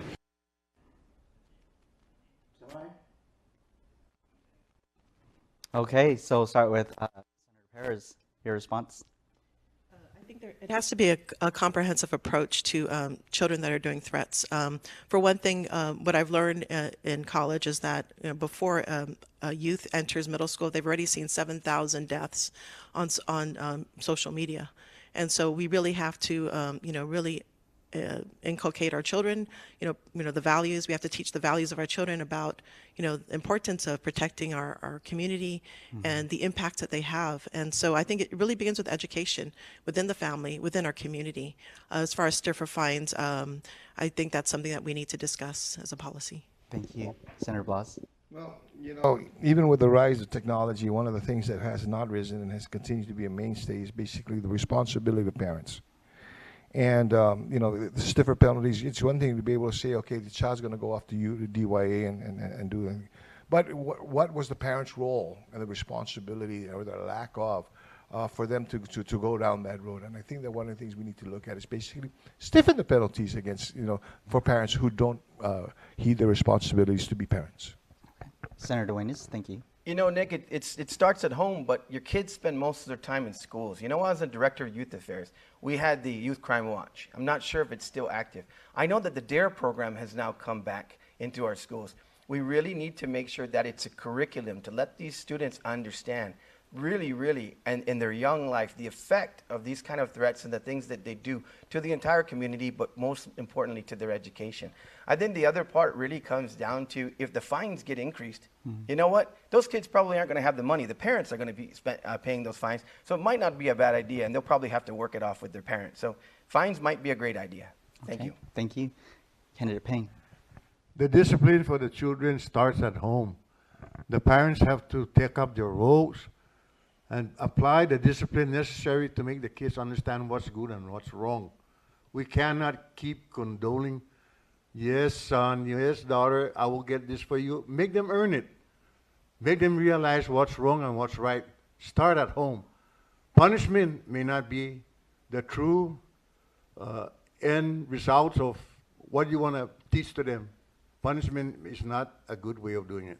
I: Okay, so start with Senator Perez. Your response?
N: I think it has to be a comprehensive approach to children that are doing threats. For one thing, what I've learned in college is that before a youth enters middle school, they've already seen 7,000 deaths on social media, and so we really have to, really inculcate our children, the values. We have to teach the values of our children about, the importance of protecting our community and the impact that they have. And so I think it really begins with education within the family, within our community. As far as stiffer fines, I think that's something that we need to discuss as a policy.
I: Thank you. Senator Blas?
C: Well, even with the rise of technology, one of the things that has not risen and has continued to be a mainstay is basically the responsibility of parents. And, the stiffer penalties, it's one thing to be able to say, okay, the child's going to go off to DYA and do it. But what was the parent's role and the responsibility or the lack of for them to go down that road? And I think that one of the things we need to look at is basically stiffen the penalties against, for parents who don't heed their responsibilities to be parents.
I: Senator Duenas, thank you.
E: Nick, it starts at home, but your kids spend most of their time in schools. When I was a director of youth affairs, we had the Youth Crime Watch. I'm not sure if it's still active. I know that the DARE program has now come back into our schools. We really need to make sure that it's a curriculum to let these students understand really, and in their young life, the effect of these kind of threats and the things that they do to the entire community, but most importantly to their education. I think the other part really comes down to if the fines get increased, you know what? Those kids probably aren't going to have the money. The parents are going to be paying those fines. So it might not be a bad idea, and they'll probably have to work it off with their parents. So fines might be a great idea. Thank you.
I: Thank you. Candidate Payne.
A: The discipline for the children starts at home. The parents have to take up their roles and apply the discipline necessary to make the kids understand what's good and what's wrong. We cannot keep condoning, yes, son, yes, daughter, I will get this for you. Make them earn it. Make them realize what's wrong and what's right. Start at home. Punishment may not be the true end results of what you want to teach to them. Punishment is not a good way of doing it.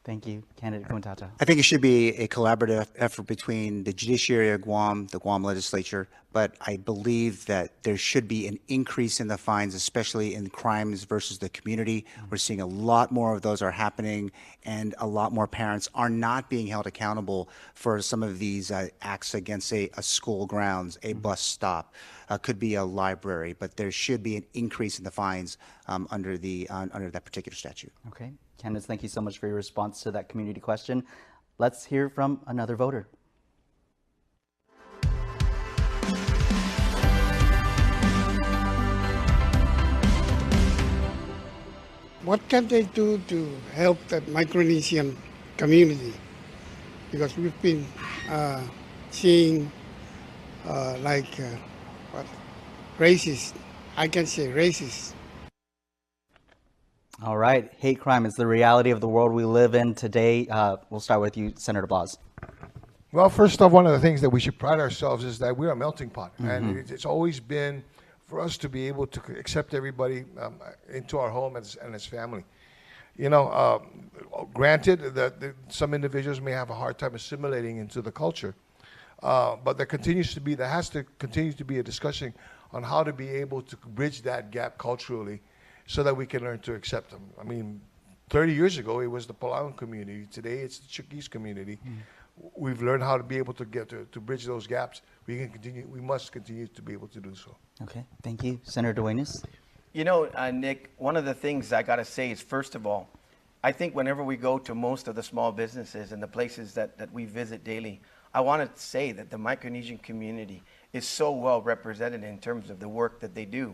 I: Thank you. Candidate Kuntata.
M: I think it should be a collaborative effort between the judiciary of Guam, the Guam legislature, but I believe that there should be an increase in the fines, especially in crimes versus the community. We're seeing a lot more of those are happening, and a lot more parents are not being held accountable for some of these acts against a school grounds, a bus stop, could be a library, but there should be an increase in the fines under that particular statute.
I: Okay. Candidates, thank you so much for your response to that community question. Let's hear from another voter.
B: What can they do to help that Micronesian community? Because we've been seeing racist, I can say racist.
I: All right. Hate crime is the reality of the world we live in today. We'll start with you, Senator Blas.
C: Well, first off, one of the things that we should pride ourselves is that we're a melting pot. And it's always been for us to be able to accept everybody into our home and as family. You know, granted that some individuals may have a hard time assimilating into the culture, but there has to continue to be a discussion on how to be able to bridge that gap culturally, so that we can learn to accept them. I mean, 30 years ago, it was the Palauan community. Today, it's the Chuukese community. We've learned how to be able to get to bridge those gaps. We must continue to be able to do so.
I: Okay, thank you. Senator Duenas.
E: You know, Nick, one of the things I got to say is, first of all, I think whenever we go to most of the small businesses and the places that we visit daily, I want to say that the Micronesian community is so well represented in terms of the work that they do.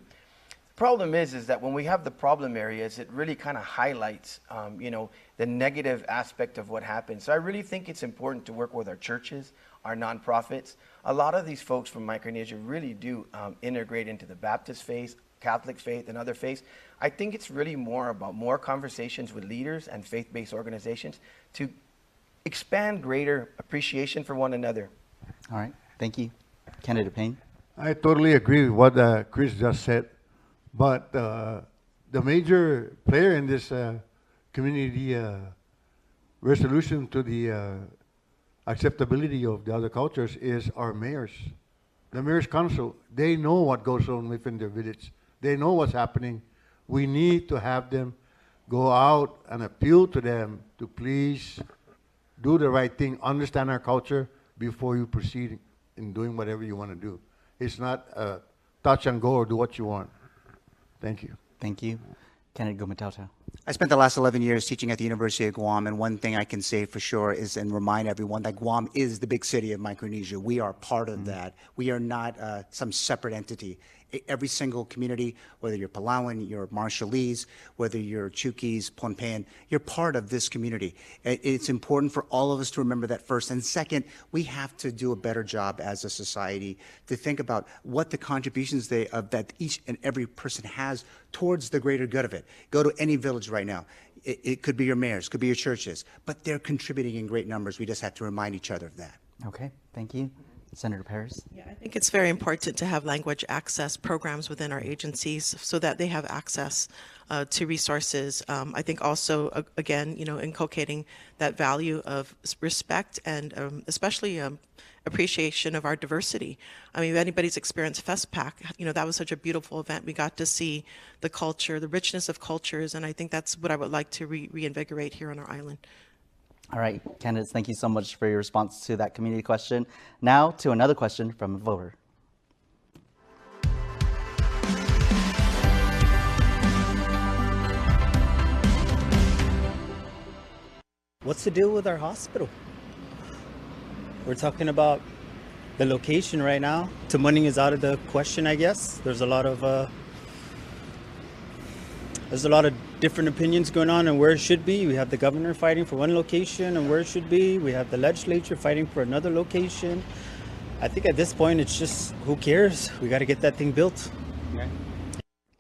E: Problem is that when we have the problem areas, it really kind of highlights, the negative aspect of what happens. So I really think it's important to work with our churches, our nonprofits. A lot of these folks from Micronesia really do integrate into the Baptist faith, Catholic faith, and other faiths. I think it's really more about more conversations with leaders and faith-based organizations to expand greater appreciation for one another.
I: All right, thank you. Candidate Payne.
A: I totally agree with what Chris just said. But the major player in this community resolution to the acceptability of the other cultures is our mayors. The mayor's council, they know what goes on within their village. They know what's happening. We need to have them go out and appeal to them to please do the right thing, understand our culture before you proceed in doing whatever you want to do. It's not touch and go or do what you want. Thank you.
I: Thank you. Candidate Gumatauta.
M: I spent the last 11 years teaching at the University of Guam, and one thing I can say for sure is, and remind everyone, that Guam is the big city of Micronesia. We are part of that. We are not some separate entity. Every single community, whether you're Palauan, you're Marshallese, whether you're Chuukese, Pohnpeian, you're part of this community. It's important for all of us to remember that first. And second, we have to do a better job as a society to think about what the contributions that each and every person has towards the greater good of it. Go to any village right now. It could be your mayors, could be your churches, but they're contributing in great numbers. We just have to remind each other of that.
I: Okay, thank you. Senator Paris.
N: Yeah, I think it's very important to have language access programs within our agencies so that they have access to resources. I think also, again, inculcating that value of respect and especially appreciation of our diversity. I mean, if anybody's experienced FestPac, that was such a beautiful event. We got to see the culture, the richness of cultures, and I think that's what I would like to reinvigorate here on our island.
I: All right, candidates, thank you so much for your response to that community question. Now to another question from a voter.
S: What's the deal with our hospital? We're talking about the location right now. Money is out of the question, I guess. There's a lot of different opinions going on and where it should be. We have the governor fighting for one location and where it should be. We have the legislature fighting for another location. I think at this point, it's just, who cares? We got to get that thing built. Okay.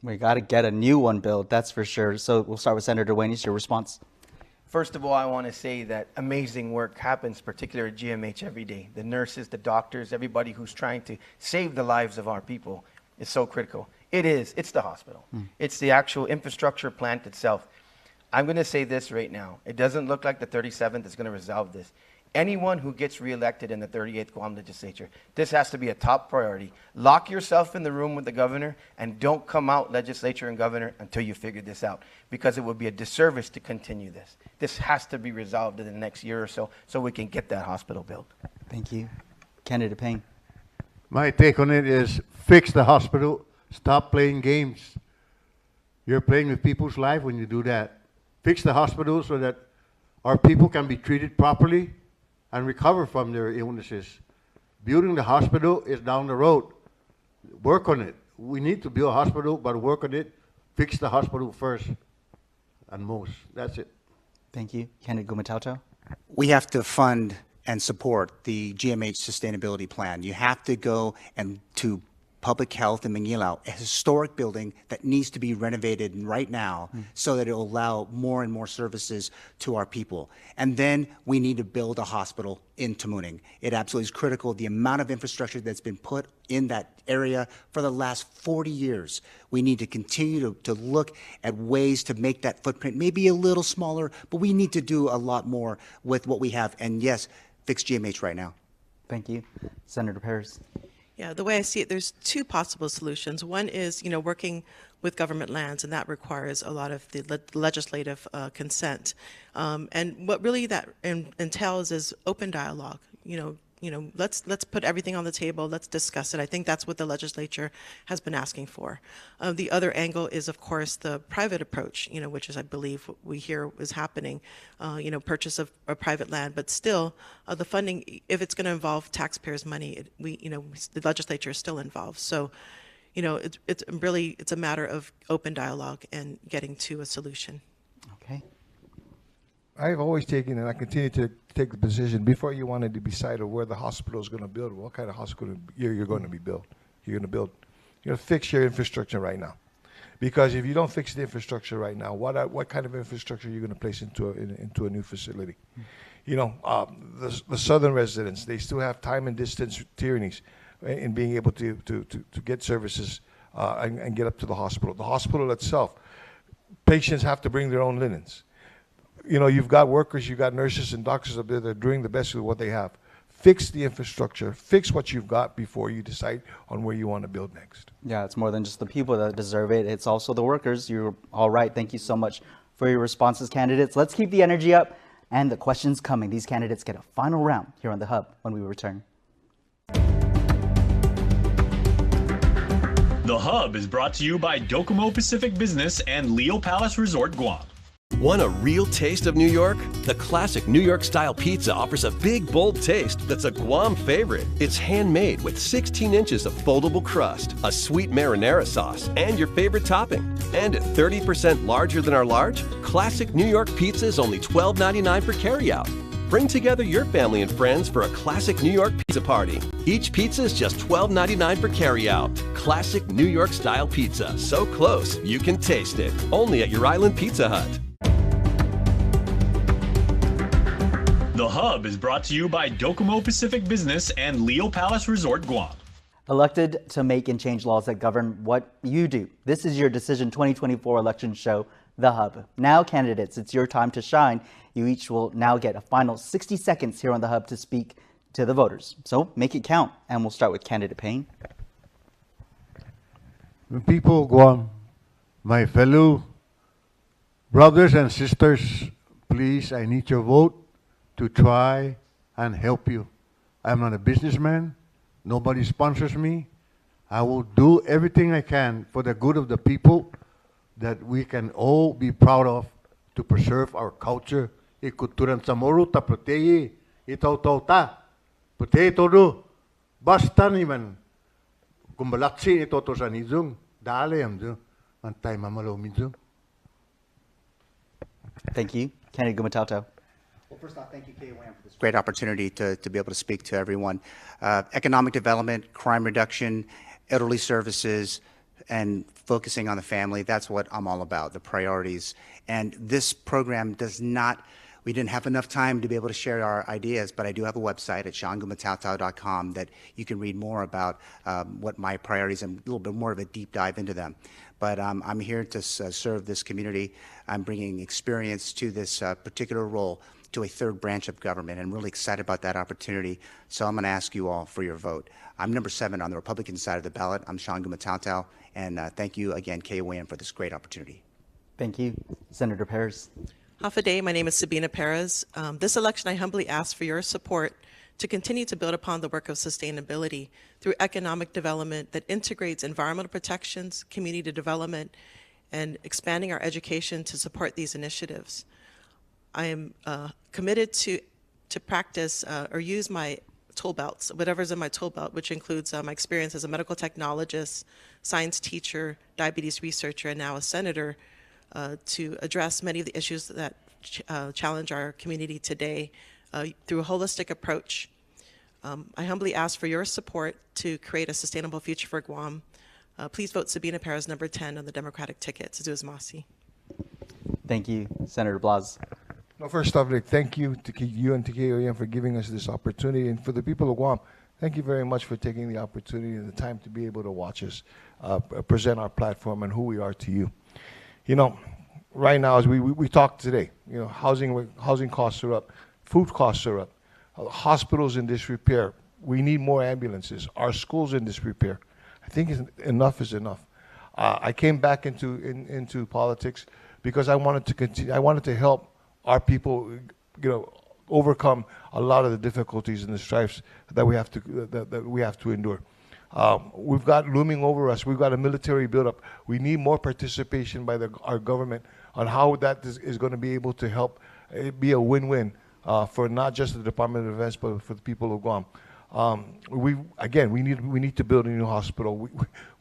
I: We got to get a new one built, that's for sure. So we'll start with Senator Duenas, your response.
E: First of all, I want to say that amazing work happens, particularly at GMH every day. The nurses, the doctors, everybody who's trying to save the lives of our people is so critical. It's the hospital. It's the actual infrastructure plant itself. I'm going to say this right now. It doesn't look like the 37th is going to resolve this. Anyone who gets reelected in the 38th Guam legislature, this has to be a top priority. Lock yourself in the room with the governor and don't come out, legislature and governor, until you figure this out, because it would be a disservice to continue this. This has to be resolved in the next year or so we can get that hospital built.
I: Thank you. Candidate Payne.
A: My take on it is fix the hospital. Stop playing games. You're playing with people's life when you do that. Fix the hospital so that our people can be treated properly and recover from their illnesses. Building the hospital is down the road. Work on it. We need to build a hospital, but work on it. Fix the hospital first and most. That's it.
I: Thank you. Candidate Gumatauto.
M: We have to fund and support the GMH sustainability plan. You have to go and to public health in Manila, a historic building that needs to be renovated right now so that it will allow more and more services to our people. And then we need to build a hospital in Tamuning. It absolutely is critical. The amount of infrastructure that's been put in that area for the last 40 years, we need to continue to look at ways to make that footprint maybe a little smaller, but we need to do a lot more with what we have. And yes, fix GMH right now.
I: Thank you. Senator Paris.
N: Yeah, the way I see it, there's two possible solutions. One is, working with government lands, and that requires a lot of the legislative consent. And what really that entails is open dialogue. Let's put everything on the table. Let's discuss it. I think that's what the legislature has been asking for. The other angle is, of course, the private approach, which is, I believe, what we hear is happening, purchase of private land. But still, the funding, if it's going to involve taxpayers' money, the legislature is still involved. So, it's a matter of open dialogue and getting to a solution.
I: Okay.
C: I've always taken, and I continue to take the position, before you wanted to decide of where the hospital is going to build, what kind of hospital you're going to be built. You're going to build. Fix your infrastructure right now. Because if you don't fix the infrastructure right now, what kind of infrastructure are you going to place into a new facility? The southern residents, they still have time and distance tyrannies in being able to get services and get up to the hospital. The hospital itself, patients have to bring their own linens. You've got workers, you've got nurses and doctors up there that are doing the best with what they have. Fix the infrastructure, fix what you've got before you decide on where you want to build next.
I: Yeah, it's more than just the people that deserve it. It's also the workers. You're all right. Thank you so much for your responses, candidates. Let's keep the energy up and the questions coming. These candidates get a final round here on The Hub when we return.
D: The Hub is brought to you by Docomo Pacific Business and Leo Palace Resort Guam.
T: Want a real taste of New York? The classic New York-style pizza offers a big, bold taste that's a Guam favorite. It's handmade with 16 inches of foldable crust, a sweet marinara sauce, and your favorite topping. And at 30% larger than our large, classic New York pizza is only $12.99 for carryout. Bring together your family and friends for a classic New York pizza party. Each pizza is just $12.99 for carryout. Classic New York-style pizza, so close you can taste it. Only at your Island Pizza Hut.
D: The Hub is brought to you by Docomo Pacific Business and Leo Palace Resort Guam.
I: Elected to make and change laws that govern what you do. This is your Decision 2024 election show, The Hub. Now, candidates, it's your time to shine. You each will now get a final 60 seconds here on The Hub to speak to the voters. So make it count, and we'll start with candidate Payne.
A: The people of Guam, my fellow brothers and sisters, please, I need your vote to try and help you. I'm not a businessman. Nobody sponsors me. I will do everything I can for the good of the people that we can all be proud of to preserve our culture. Ikuturan samoru ta proteyi itaw ta potato do basta niman kumbalatsi ito to sa nizung dale amdu antay mamalo midung.
I: Thank you, Candidate Gumatauto.
M: Well, first off, thank you, KUAM, for this great opportunity to be able to speak to everyone. Economic development, crime reduction, elderly services, and focusing on the family, that's what I'm all about, the priorities. And this program does not, we didn't have enough time to be able to share our ideas, but I do have a website at seangumatauto.com that you can read more about what my priorities and a little bit more of a deep dive into them. but I'm here to serve this community. I'm bringing experience to this particular role, to a third branch of government, and really excited about that opportunity. So I'm going to ask you all for your vote. I'm number 7 on the Republican side of the ballot. I'm Sean Gumatautau, and thank you again, KUAM, for this great opportunity.
I: Thank you. Senator Perez.
N: Hafa Day, my name is Sabina Perez. This election, I humbly ask for your support to continue to build upon the work of sustainability through economic development that integrates environmental protections, community development, and expanding our education to support these initiatives. I am committed to practice or use my tool belts, whatever's in my tool belt, which includes my experience as a medical technologist, science teacher, diabetes researcher, and now a senator, to address many of the issues that challenge our community today through a holistic approach. I humbly ask for your support to create a sustainable future for Guam. Please vote Sabina Perez, number 10 on the Democratic ticket. Suzu's Masi.
I: Thank you. Senator Blas.
C: No, first off, Nick, thank you to you and to KUAM for giving us this opportunity. And for the people of Guam, thank you very much for taking the opportunity and the time to be able to watch us present our platform and who we are to you. You know, right now, as we talked today, you know, housing costs are up, food costs are up, hospitals in disrepair. We need more ambulances. Our schools in disrepair. I think enough is enough. I came back into politics because I wanted to continue. I wanted to help our people, you know, overcome a lot of the difficulties and the strifes that we have to endure. We've got looming over us. We've got a military buildup. We need more participation by our government on how that is going to be able to help be a win-win for not just the Department of Defense, but for the people of Guam. We need to build a new hospital.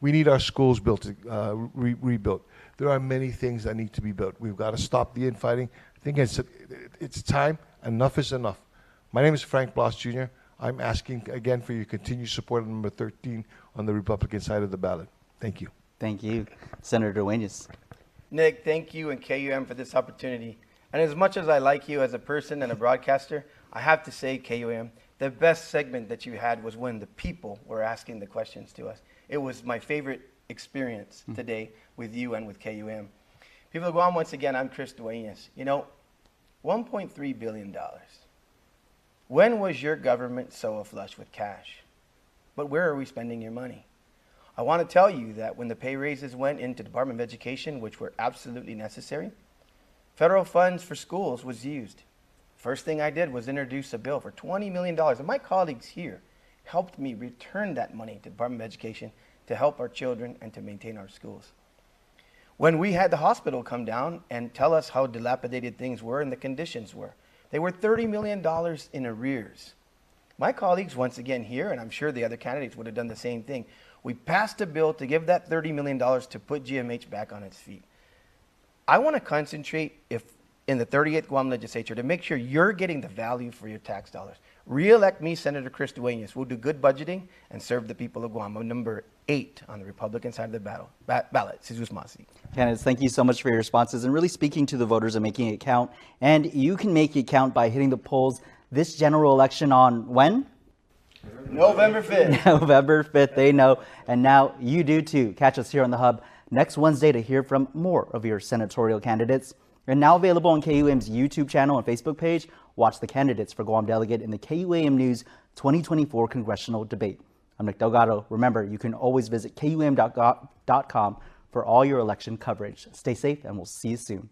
C: We need our schools built, rebuilt. There are many things that need to be built. We've got to stop the infighting. I think it's time. Enough is enough. My name is Frank Blas Jr. I'm asking again for your continued support on number 13 on the Republican side of the ballot. Thank you.
I: Thank you. Senator Duenas.
E: Nick, thank you and KUM for this opportunity. And as much as I like you as a person and a broadcaster, I have to say, KUM, the best segment that you had was when the people were asking the questions to us. It was my favorite experience today with you and with KUM. People of Guam, once again, I'm Chris Duenas. You know, $1.3 billion. When was your government so flush with cash? But where are we spending your money? I want to tell you that when the pay raises went into Department of Education, which were absolutely necessary, federal funds for schools was used. First thing I did was introduce a bill for $20 million. And my colleagues here helped me return that money to the Department of Education to help our children and to maintain our schools. When we had the hospital come down and tell us how dilapidated things were and the conditions were, they were $30 million in arrears. My colleagues, once again here, and I'm sure the other candidates would have done the same thing, we passed a bill to give that $30 million to put GMH back on its feet. I want to concentrate in the 38th Guam legislature to make sure you're getting the value for your tax dollars. Re-elect me, Senator Chris Duenas. We'll do good budgeting and serve the people of Guam. I'm number 8 on the Republican side of the ballot. Suzu's Masi.
I: Candidates, thank you so much for your responses and really speaking to the voters and making it count. And you can make it count by hitting the polls this general election on when?
E: November 5th.
I: November 5th, they know. And now you do too. Catch us here on the Hub next Wednesday to hear from more of your senatorial candidates. And now available on KUAM's YouTube channel and Facebook page, watch the candidates for Guam Delegate in the KUAM News 2024 Congressional Debate. I'm Nick Delgado. Remember, you can always visit KUAM.com for all your election coverage. Stay safe, and we'll see you soon.